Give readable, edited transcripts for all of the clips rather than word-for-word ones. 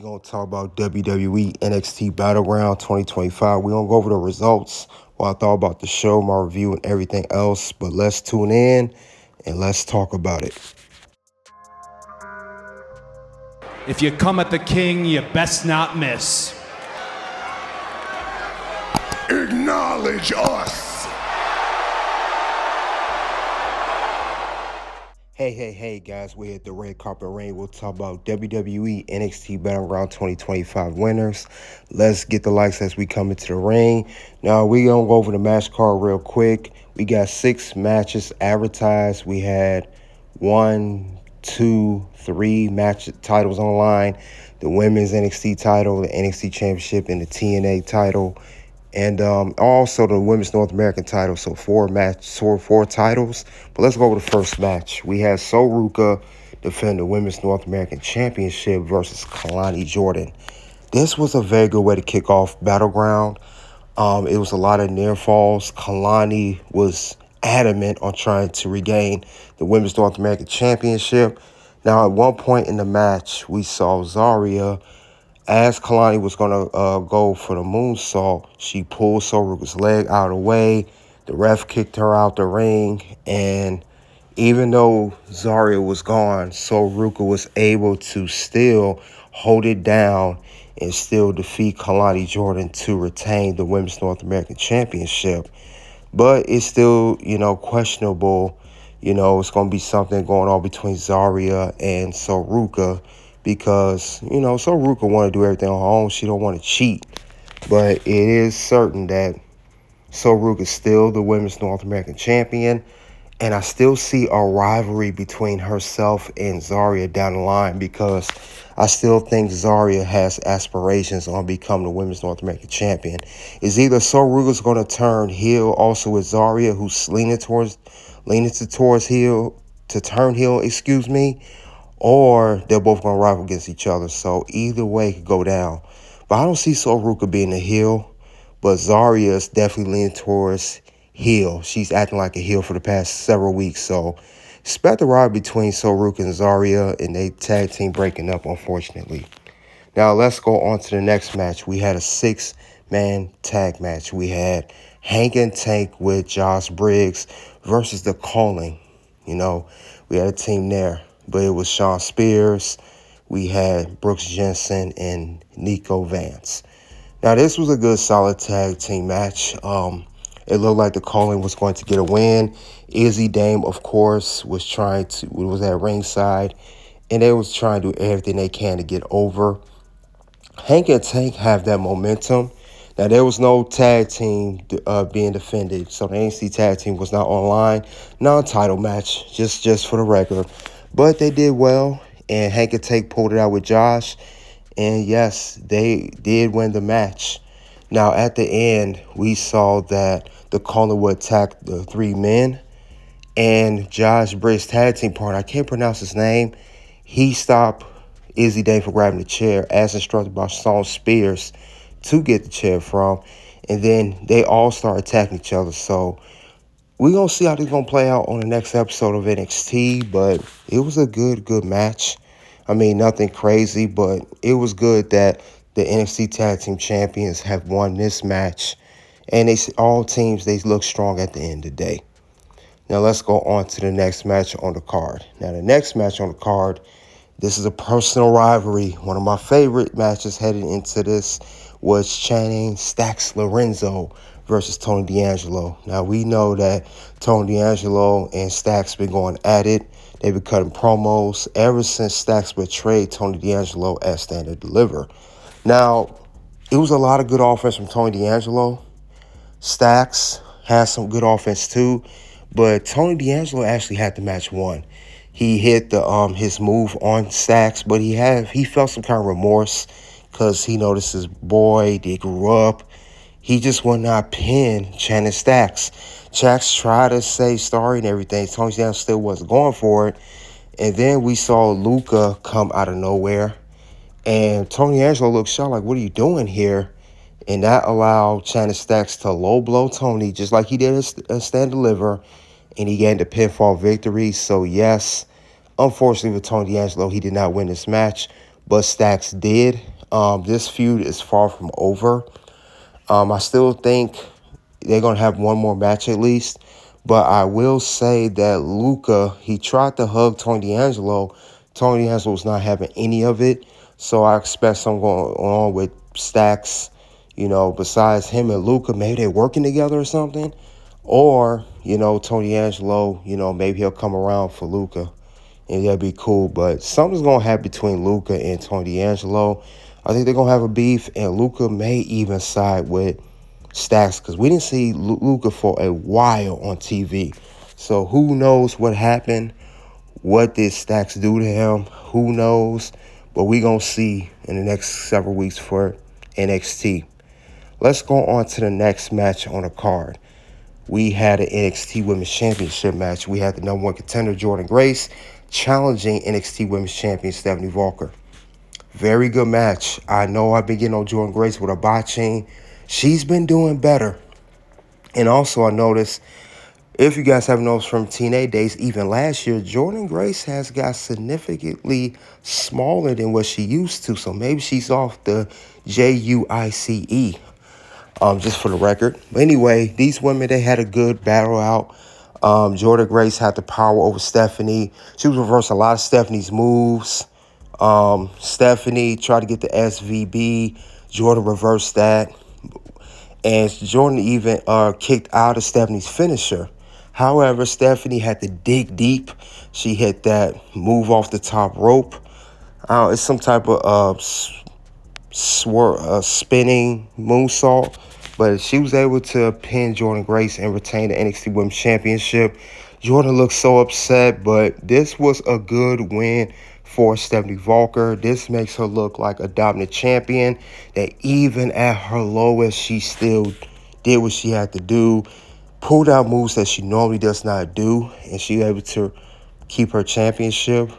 going to talk about WWE NXT Battleground 2025. We're going to go over the results, what I thought about the show, my review, and everything else. But let's tune in and let's talk about it. If you come at the king, you best not miss. Acknowledge us. Hey, guys, we're at the Red Carpet Ring. We'll talk about WWE NXT Battleground 2025 winners. Let's get the likes as we come into the ring. Now, we're going to go over the match card real quick. We got 6 matches advertised. We had 1, 2, 3 match titles on the line. The Women's NXT title, the NXT Championship, and the TNA title. And also the Women's North American title. So 4 titles. But let's go over the first match. We had Ruca defend the Women's North American Championship versus Kelani Jordan. This was a very good way to kick off Battleground. It was a lot of near falls. Kelani was adamant on trying to regain the Women's North American Championship. Now, at one point in the match, we saw Zarya. As Kelani was going to go for the moonsault, she pulled Ruca's leg out of the way. The ref kicked her out the ring. And even though Zarya was gone, Ruca was able to still hold it down and still defeat Kelani Jordan to retain the Women's North American Championship. But it's still, questionable. It's going to be something going on between Zarya and Ruca. Because, Ruca want to do everything on her own. She don't want to cheat. But it is certain that Ruca is still the Women's North American Champion. And I still see a rivalry between herself and Zarya down the line because I still think Zarya has aspirations on becoming the Women's North American Champion. It's either Ruca's going to turn heel also with Zarya, who's leaning towards heel, to turn heel, or they're both going to rival against each other. So either way could go down. But I don't see Ruca being a heel. But Zarya is definitely leaning towards heel. She's acting like a heel for the past several weeks. So expect a rivalry between Ruca and Zarya, and they tag team breaking up, unfortunately. Now let's go on to the next match. We had a 6-man tag match. We had Hank and Tank with Josh Briggs versus the Calling. We had a team there. But it was Sean Spears, we had Brooks Jensen, and Nico Vance. Now, this was a good, solid tag team match. It looked like the Calling was going to get a win. Izzy Dame, of course, was at ringside, and they was trying to do everything they can to get over. Hank and Tank have that momentum. Now, there was no tag team being defended, so the NXT tag team was not online. Non-title match, just for the record. But they did well, and Hank and Tank pulled it out with Josh. And yes, they did win the match. Now, at the end, we saw that the Calling would attack the 3 men. And Josh Briggs' tag team partner, I can't pronounce his name, he stopped Izzy Dame from grabbing the chair as instructed by Sean Spears to get the chair from. And then they all start attacking each other. So we're going to see how this is going to play out on the next episode of NXT, but it was a good match. I mean, nothing crazy, but it was good that the NXT Tag Team Champions have won this match, and all teams, they look strong at the end of the day. Now, let's go on to the next match on the card. Now, the next match on the card, this is a personal rivalry. One of my favorite matches heading into this was Channing Stacks Lorenzo versus Tony D'Angelo. Now, we know that Tony D'Angelo and Stacks been going at it. They've been cutting promos ever since Stacks betrayed Tony D'Angelo at Stand and Deliver. Now, it was a lot of good offense from Tony D'Angelo. Stacks has some good offense too, but Tony D'Angelo actually had the match won. He hit his move on Stacks, but he felt some kind of remorse because he noticed his boy, they grew up. He just would not pin Channing Stacks. Stacks tried to say sorry and everything. Tony D'Angelo still wasn't going for it. And then we saw Luca come out of nowhere. And Tony D'Angelo looked shocked, like, what are you doing here? And that allowed Channing Stacks to low blow Tony, just like he did at Stand Deliver. And he gained a pinfall victory. So, yes, unfortunately for Tony D'Angelo, he did not win this match. but Stacks did. This feud is far from over. I still think they're going to have one more match at least. But I will say that Luca, he tried to hug Tony D'Angelo. Tony D'Angelo was not having any of it. So I expect something going on with Stacks, besides him and Luca. Maybe they're working together or something. Or, Tony D'Angelo, maybe he'll come around for Luca. And that'd be cool. But something's going to happen between Luca and Tony D'Angelo. I think they're going to have a beef. And Luca may even side with Stacks, because we didn't see Luca for a while on TV. So who knows what happened? What did Stacks do to him? Who knows? But we going to see in the next several weeks for NXT. Let's go on to the next match on the card. We had an NXT Women's Championship match. We had the number one contender, Jordynne Grace, challenging NXT Women's Champion Stephanie Vaquer. Very good match. I know I've been getting on Jordynne Grace with her botching. She's been doing better. And also I noticed, if you guys have noticed from TNA days, even last year, Jordynne Grace has got significantly smaller than what she used to. So maybe she's off the JUICE, just for the record. But anyway, these women, they had a good battle out. Jordynne Grace had the power over Stephanie. She was reversing a lot of Stephanie's moves. Stephanie tried to get the SVB. Jordynne reversed that. And Jordynne even kicked out of Stephanie's finisher. However, Stephanie had to dig deep. She hit that move off the top rope. It's some type of spinning moonsault. But she was able to pin Jordynne Grace and retain the NXT Women's Championship. Jordynne looked so upset, but this was a good win for Stephanie Vaquer. This makes her look like a dominant champion, that even at her lowest, she still did what she had to do, pulled out moves that she normally does not do, and she was able to keep her championship.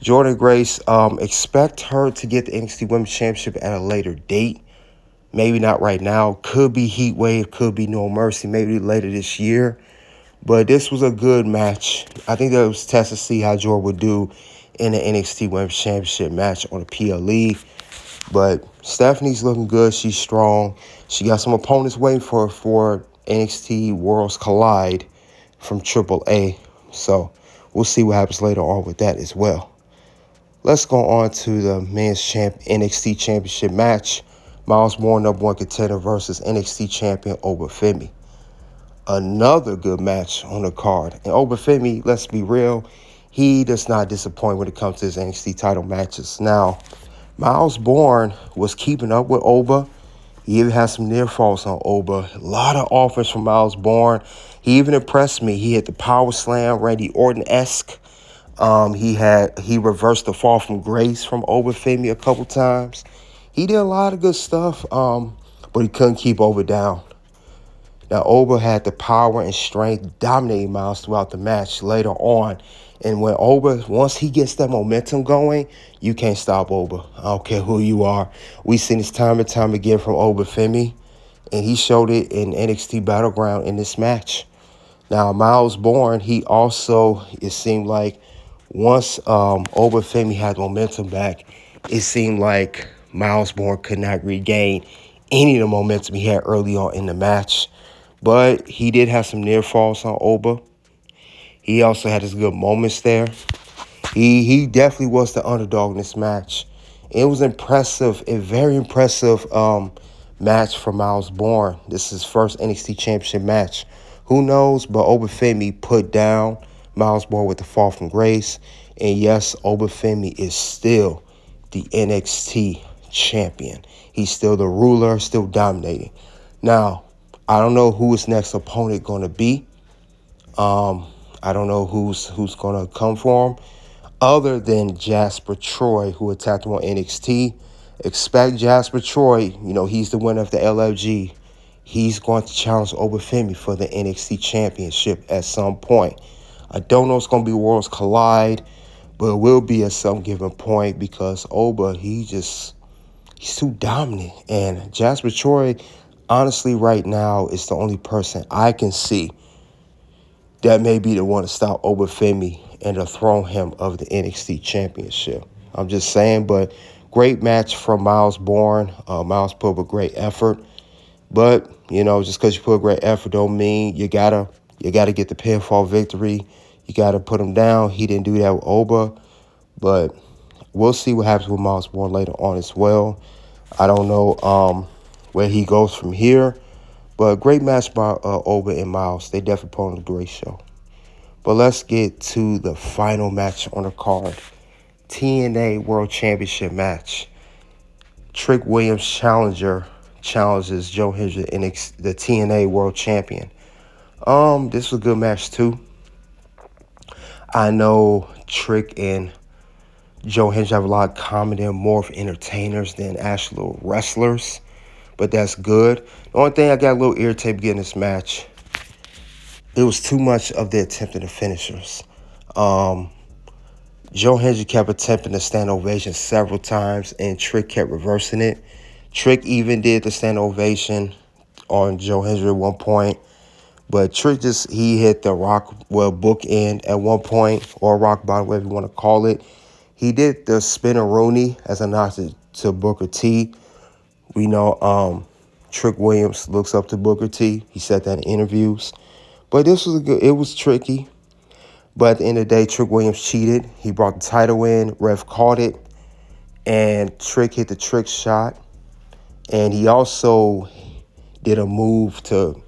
Jordynne Grace, expect her to get the NXT Women's Championship at a later date. Maybe not right now. Could be Heat Wave, could be No Mercy, maybe later this year. But this was a good match. I think that was test to see how Jordynne would do in the NXT Women's Championship match on the PLE. But Stephanie's looking good. She's strong. She got some opponents waiting for NXT Worlds Collide from AAA. So we'll see what happens later on with that as well. Let's go on to the men's NXT Championship match. Myles Borne, number one contender, versus NXT champion Oba Femi. Another good match on the card. And Oba Femi, let's be real, he does not disappoint when it comes to his NXT title matches. Now, Myles Borne was keeping up with Oba. He even had some near falls on Oba. A lot of offense from Myles Borne. He even impressed me. He hit the power slam, Randy Orton-esque. He reversed the fall from Grace from Oba Femi a couple times. He did a lot of good stuff, but he couldn't keep Oba down. Now, Oba had the power and strength, dominating Myles throughout the match later on. And when Oba, once he gets that momentum going, you can't stop Oba. I don't care who you are. We've seen this time and time again from Oba Femi, and he showed it in NXT Battleground in this match. Now, Myles Borne, he also, it seemed like once Oba Femi had momentum back, it seemed like Myles Borne could not regain any of the momentum he had early on in the match. But he did have some near falls on Oba. He also had his good moments there. He definitely was the underdog in this match. It was impressive, a very impressive match for Myles Borne. This is his first NXT Championship match. Who knows, but Oba Femi put down Myles Borne with the fall from Grace. And yes, Oba Femi is still the NXT champion. He's still the ruler, still dominating. Now, I don't know who his next opponent going to be. I don't know who's going to come for him, other than Jasper Troy, who attacked him on NXT. Expect Jasper Troy, he's the winner of the LFG. He's going to challenge Oba Femi for the NXT Championship at some point. I don't know if it's going to be Worlds Collide, but it will be at some given point, because Oba, he's too dominant. And Jasper Troy, honestly, right now, is the only person I can see that may be the one to stop Oba Femi and dethrone him of the NXT Championship. I'm just saying, but great match from Myles Borne. Myles put up a great effort. But, just because you put a great effort don't mean you gotta get the pinfall victory. You gotta put him down. He didn't do that with Oba. But we'll see what happens with Myles Borne later on as well. I don't know where he goes from here. But great match by Oba and Myles. They definitely put on a great show. But let's get to the final match on the card. TNA World Championship match. Trick Williams challenges Joe Hendry, the TNA World Champion. This was a good match too. I know Trick and Joe Hendry have a lot of common. They're more of entertainers than actual wrestlers, but that's good. The only thing I got a little irritated getting this match, it was too much of the attempting the finishers. Joe Hendry kept attempting the stand ovation several times, and Trick kept reversing it. Trick even did the stand ovation on Joe Hendry at one point, but Trick he hit the book end at one point, or rock bottom, whatever you want to call it. He did the spin-a-rooney as a nod to Booker T. We know Trick Williams looks up to Booker T. He said that in interviews. But this was it was tricky. But at the end of the day, Trick Williams cheated. He brought the title in. Ref caught it. And Trick hit the trick shot. And he also did a move to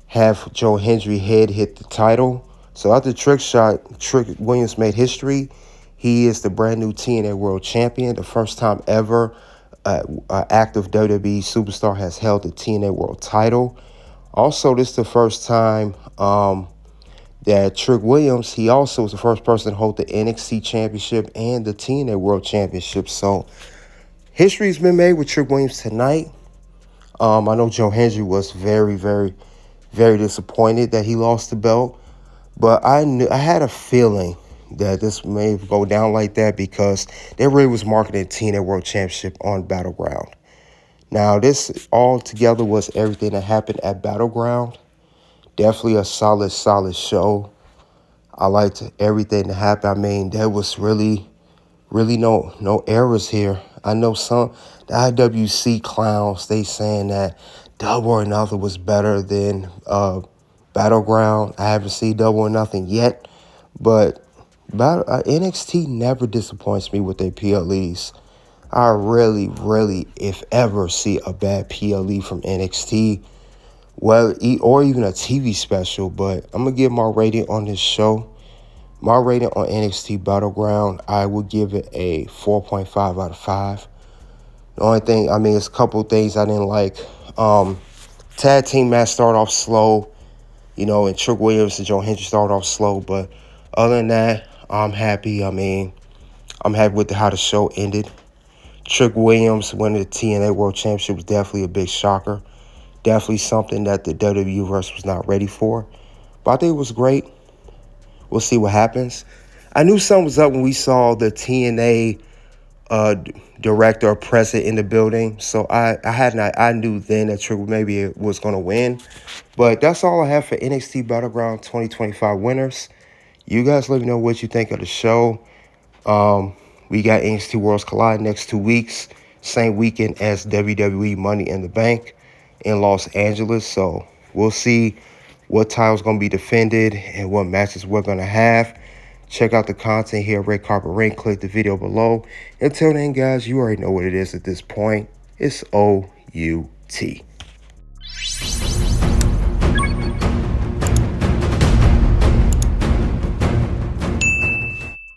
have Joe Hendry head hit the title. So after the trick shot, Trick Williams made history. He is the brand new TNA World Champion. The first time ever an active WWE superstar has held the TNA World title. Also, this is the first time that Trick Williams, he also was the first person to hold the NXT Championship and the TNA World Championship. So history's been made with Trick Williams tonight. I know Joe Hendry was very, very, very disappointed that he lost the belt. But I had a feeling that this may go down like that because they really was marketing TNA World Championship on Battleground. Now, this all together was everything that happened at Battleground. Definitely a solid show. I liked everything that happened. I mean, there was really no errors here. I know some the IWC clowns, they saying that Double or Nothing was better than Battleground. I haven't seen Double or Nothing yet, but NXT never disappoints me with their PLEs. I really, if ever, see a bad PLE from NXT, well, or even a TV special. But I'm going to give my rating on this show. My rating on NXT Battleground, I would give it a 4.5 out of 5. The only thing, it's a couple of things I didn't like. Tag team match started off slow, and Trick Williams and Joe Hendry started off slow. But other than that, I'm happy. I'm happy with how the show ended. Trick Williams winning the TNA World Championship was definitely a big shocker. Definitely something that the WWE Universe was not ready for. But I think it was great. We'll see what happens. I knew something was up when we saw the TNA director or president in the building. So I knew then that Trick maybe was going to win. But that's all I have for NXT Battleground 2025 winners. You guys let me know what you think of the show. We got NXT Worlds Collide next 2 weeks. Same weekend as WWE Money in the Bank in Los Angeles. So we'll see what title's going to be defended and what matches we're going to have. Check out the content here at Red Carpet Ring. Click the video below. Until then, guys, you already know what it is at this point. It's OUT.